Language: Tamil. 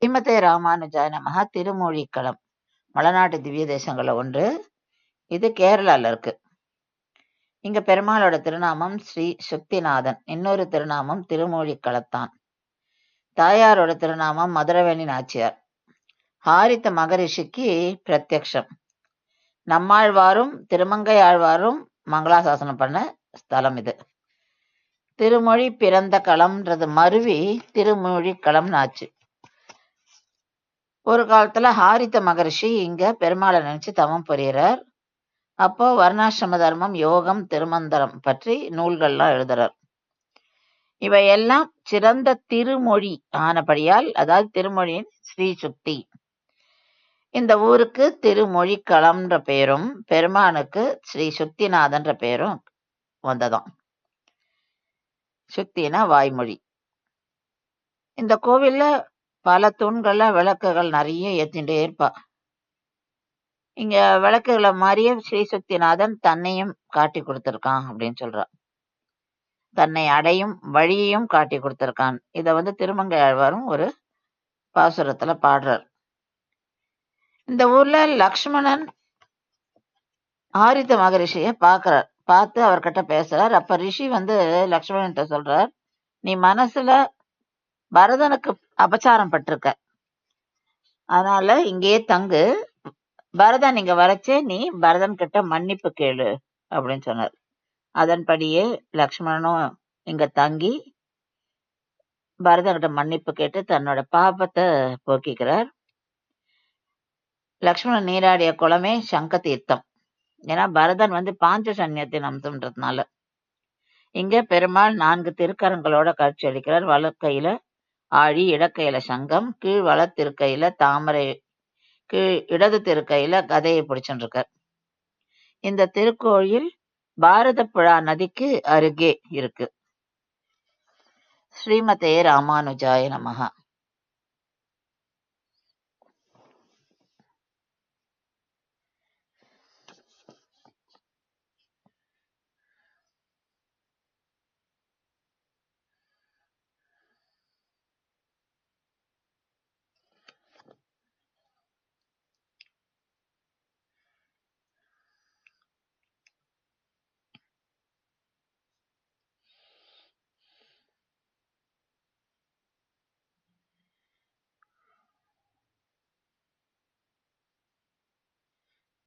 ஸ்ரீமதே ராமானுஜாய நமஹ. திருமூழிக்களம் மலைநாட்டு திவ்ய தேசங்கள்ல ஒன்று. இது கேரளால இருக்கு. இங்க பெருமாளோட திருநாமம் ஸ்ரீ சுக்திநாதன், இன்னொரு திருநாமம் திருமூழிக்களத்தான். தாயாரோட திருநாமம் மதுரவேணி நாச்சியார். ஹாரித்த மகரிஷிக்கு பிரத்யக்ஷம். நம்மாழ்வாரும் திருமங்கை ஆழ்வாரும் மங்களாசாசனம் பண்ண ஸ்தலம் இது. திருமொழி பிறந்த களம்ன்றது மருவி திருமூழிக்களம்னு ஆச்சு. ஒரு காலத்துல ஹாரித்த மகரிஷி இங்க பெருமாளை நினைச்சு தவம் புரியறார். அப்போ வர்ணாசிரம தர்மம், யோகம், திருமந்திரம் பற்றி நூல்கள்லாம் எழுதுறார். இவையெல்லாம் சிறந்த திருமொழி ஆனபடியால், அதாவது திருமொழியின் ஸ்ரீ சுக்தி. இந்த ஊருக்கு திருமொழிக்களம்ன்ற பேரும் பெருமானுக்கு ஸ்ரீ சுக்திநாதன்ற பேரும் வந்ததாம். சுக்தினா வாய்மொழி. இந்த கோவில்ல பல தூண்கள்ல விளக்குகள் நிறைய ஏத்திண்டே இருப்பா. இங்க விளக்குகளை மாதிரியே ஸ்ரீ சுக்திநாதன் தன்னையும் காட்டி கொடுத்திருக்கான் அப்படின்னு சொல்றா. தன்னை அடையும் வழியையும் காட்டி கொடுத்திருக்கான். இத திருமங்கை ஆழ்வாரும் ஒரு பாசுரத்துல பாடுறார். இந்த ஊர்ல லக்ஷ்மணன் ஆரித்த மகரிஷிய பாக்குறார். பார்த்து அவர்கிட்ட பேசுறார். அப்ப ரிஷி லக்ஷ்மணன் சொல்றார், நீ மனசுல பரதனுக்கு அபச்சாரம் பட்டிருக்க, அதனால இங்கேயே தங்கு. பரதன் இங்க வரச்சே நீ பரதன் கிட்ட மன்னிப்பு கேளு அப்படின்னு சொன்னார். அதன்படியே லக்ஷ்மணனும் இங்க தங்கி பரதன்கிட்ட மன்னிப்பு கேட்டு தன்னோட பாபத்தை போக்கிக்கிறார். லக்ஷ்மணன் நீராடிய குளமே சங்க தீர்த்தம். ஏன்னா பரதன் பாஞ்சசன்யத்தின் அம்சம்ன்றதுனால. இங்க பெருமாள் 4 திருக்கரங்களோட காட்சி அளிக்கிறார். வலக்கையில ஆழி, இடக்கையில சங்கம், கீழ் வல திருக்கையில தாமரை, கீழ் இடது திருக்கையில கதையை பிடிச்சுட்டு இருக்கார். இந்த திருக்கோயில் பாரதப்புழா நதிக்கு அருகே இருக்கு. ஸ்ரீமதே ராமானுஜாய நமஹ.